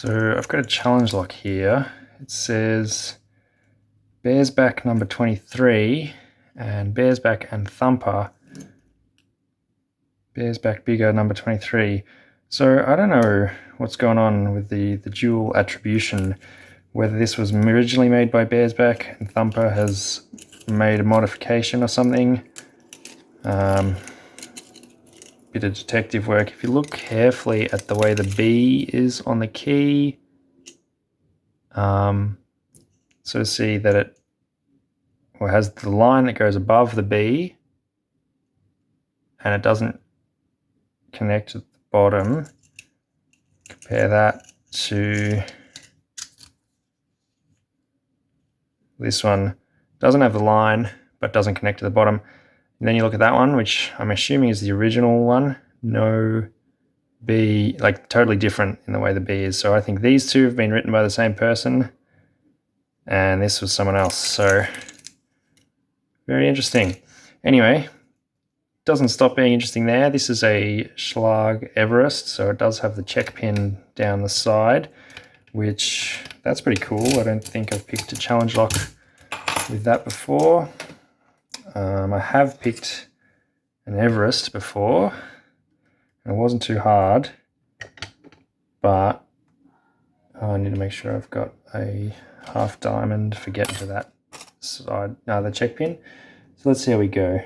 So I've got a challenge lock here. It says Bearsback number 23 and Bearsback and Thumper. Bearsback bigger number 23. So I don't know what's going on with the dual attribution, whether this was originally made by Bearsback and Thumper has made a modification or something. Bit of detective work. If you look carefully at the way the B is on the key, sort of see that it has the line that goes above the B and it doesn't connect at the bottom. Compare that to this one. Doesn't have the line but doesn't connect to the bottom. And then you look at that one, which I'm assuming is the original one. No B, like totally different in the way the B is. So I think these two have been written by the same person and this was someone else. So very interesting. Anyway, doesn't stop being interesting there. This is a Schlag Everest, so it does have the check pin down the side, which that's pretty cool. I don't think I've picked a challenge lock with that before. I have picked an Everest before, and it wasn't too hard, but I need to make sure I've got a half diamond for getting to that side, the check pin. So let's see how we go.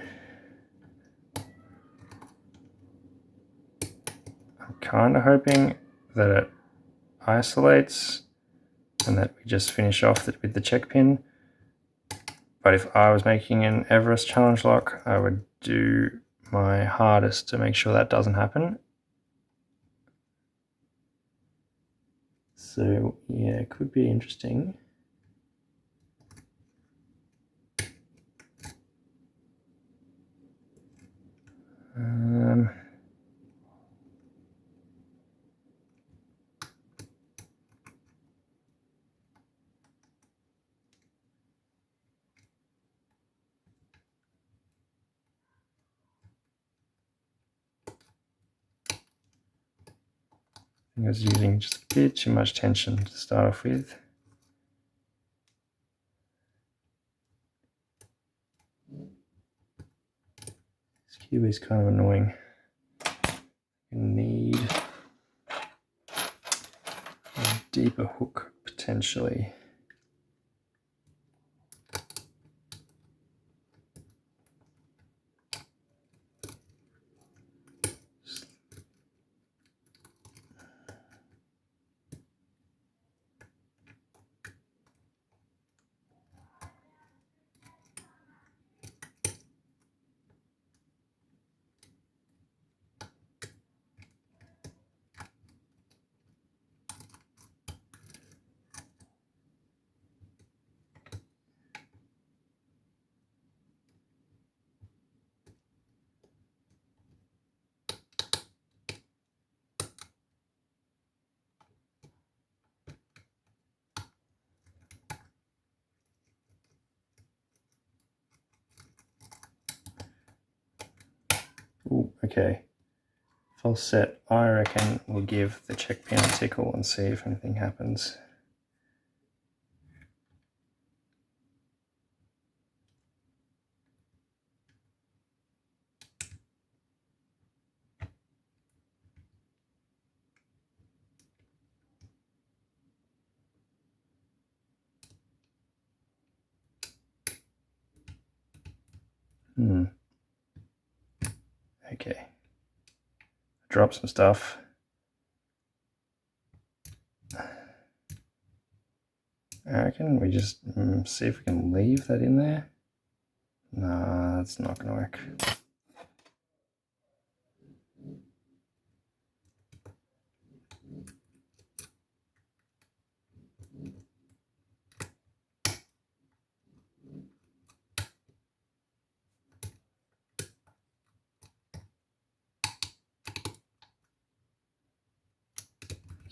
I'm kind of hoping that it isolates and that we just finish off with the check pin. But if I was making an Everest challenge lock, I would do my hardest to make sure that doesn't happen. So yeah, it could be interesting. I was using just a bit too much tension to start off with. This cube is kind of annoying. You need a deeper hook potentially. Ooh, okay. Full set, I reckon we'll give the check pin a tickle and see if anything happens. Okay. Drop some stuff. I reckon we just see if we can leave that in there. Nah, that's not going to work.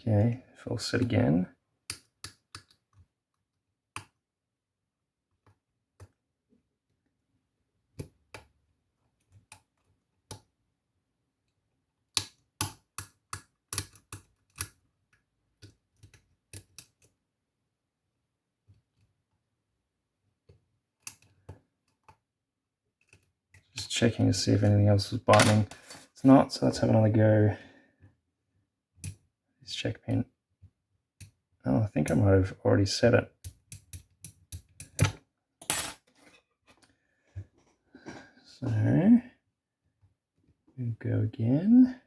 Okay, full set again. checking to see if anything else was biting. It's not, so let's have another go. This check pin. Oh, I think I might have already set it. So we'll go again.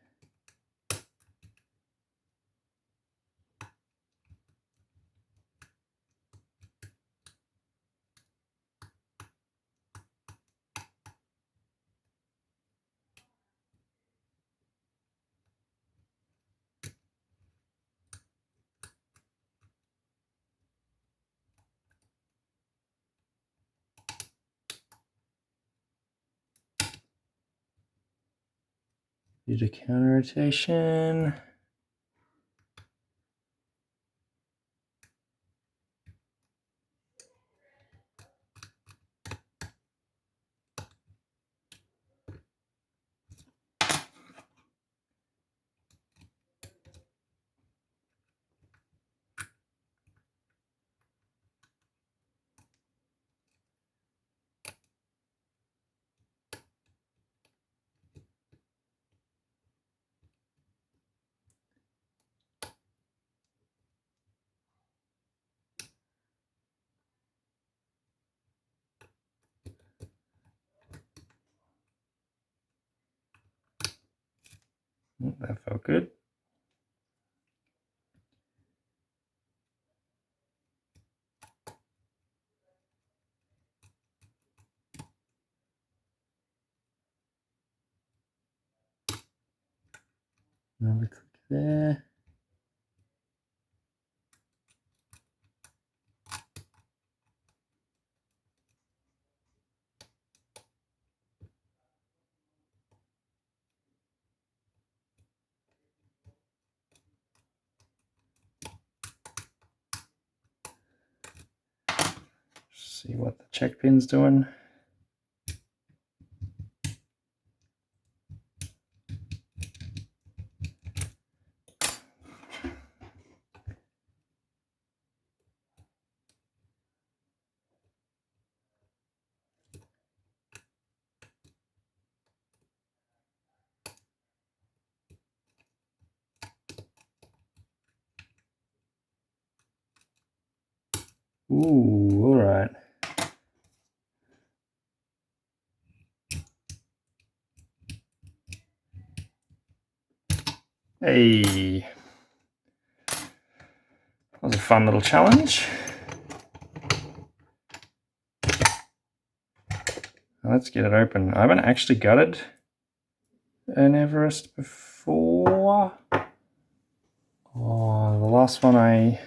Did a counter rotation. That felt good. Another click there. See what the check pin's doing. Ooh, all right. Hey, that was a fun little challenge. Let's get it open. I haven't actually gutted an Everest before. Oh, the last one I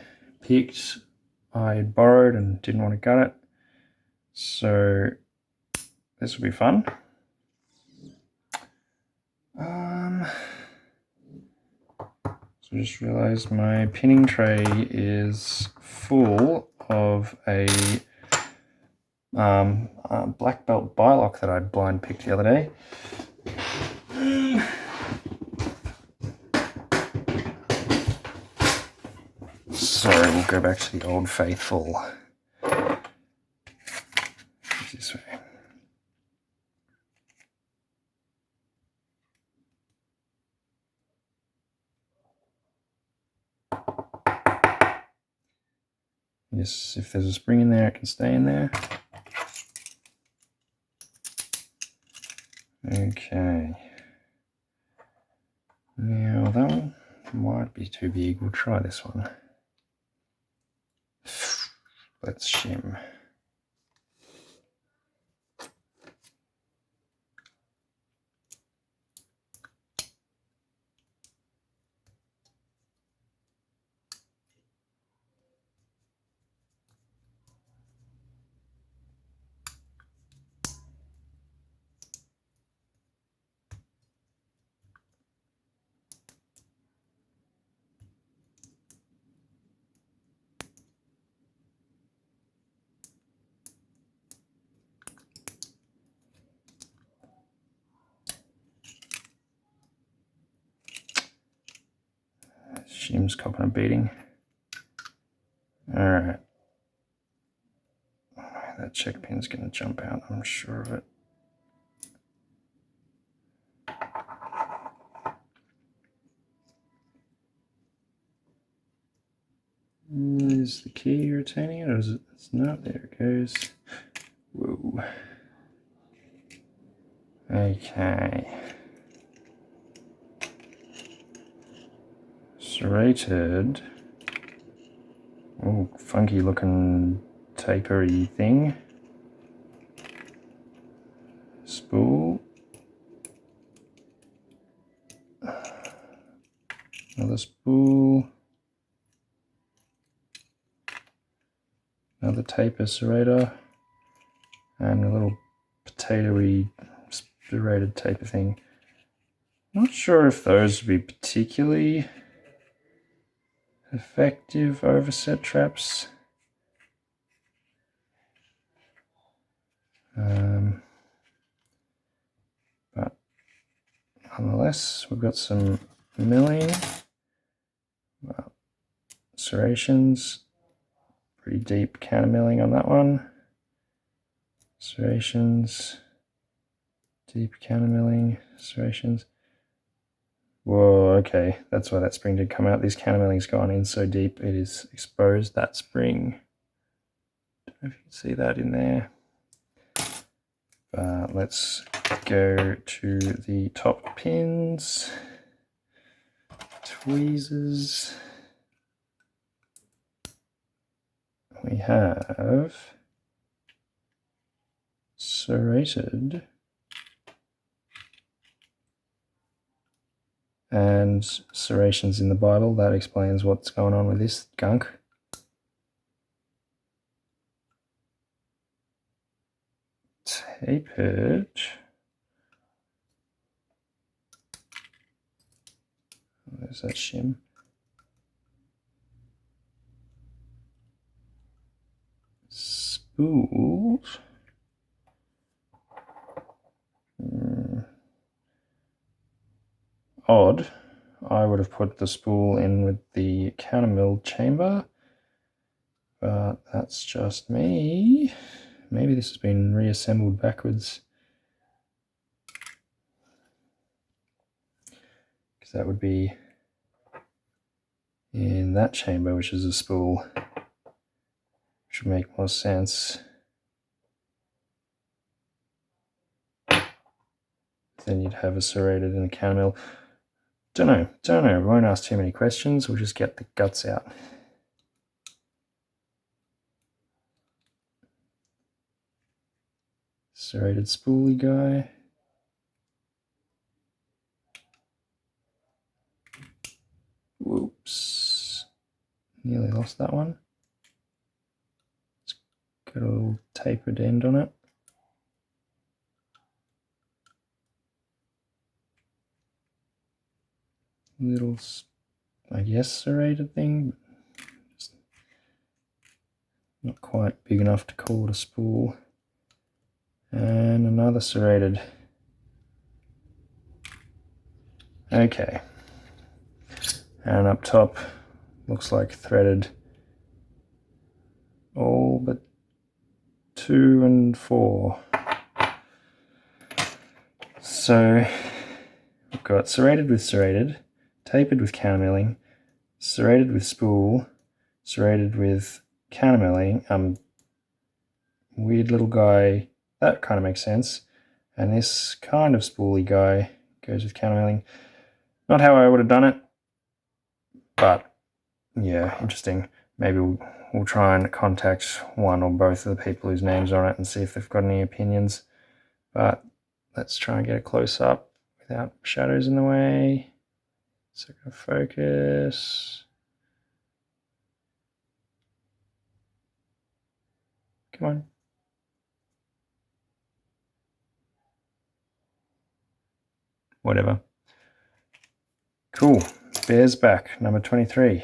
picked, I borrowed and didn't want to gut it. So this will be fun. So I just realized my pinning tray is full of a black belt bilock that I blind picked the other day. So we'll go back to the old faithful. This way. Yes, if there's a spring in there, it can stay in there. Okay. Now that one might be too big. We'll try this one. Let's shim. Shim's copping a beating. Alright. That check pin's going to jump out, I'm sure of it. Is the key retaining it, or is it? It's not. There it goes. Whoa. Okay. Serrated. Oh, funky looking tapery thing. Spool. Another spool. Another taper serrator. And a little potatoey serrated taper thing. Not sure if those would be particularly effective overset traps. But nonetheless, we've got some milling, serrations, pretty deep counter milling on that one. Serrations, deep counter milling, serrations. Whoa, okay, that's why that spring did come out. This counter milling's gone in so deep it is exposed that spring. Don't know if you can see that in there. But let's go to the top pins. Tweezers. We have serrated and serrations in the Bible. That explains what's going on with this gunk. Tapered. There's that shim. Spooled. Odd. I would have put the spool in with the countermill chamber, but that's just me. Maybe this has been reassembled backwards, because that would be in that chamber, which is a spool, which would make more sense. Then you'd have a serrated and a countermill. Don't know. We won't ask too many questions. We'll just get the guts out. Serrated spoolie guy. Whoops. Nearly lost that one. It's got a little tapered end on it. Little, I guess, serrated thing. Just not quite big enough to call it a spool. And another serrated. Okay. And up top, looks like threaded all but 2 and 4. So we've got serrated with serrated, tapered with countermilling, serrated with spool, serrated with countermilling. Weird little guy, that kind of makes sense. And this kind of spoolie guy goes with countermilling. Not how I would have done it, but yeah, interesting. Maybe we'll try and contact one or both of the people whose names are on it and see if they've got any opinions. But let's try and get a close up without shadows in the way. So go focus. Come on. Whatever. Cool. Bearsback, number 23.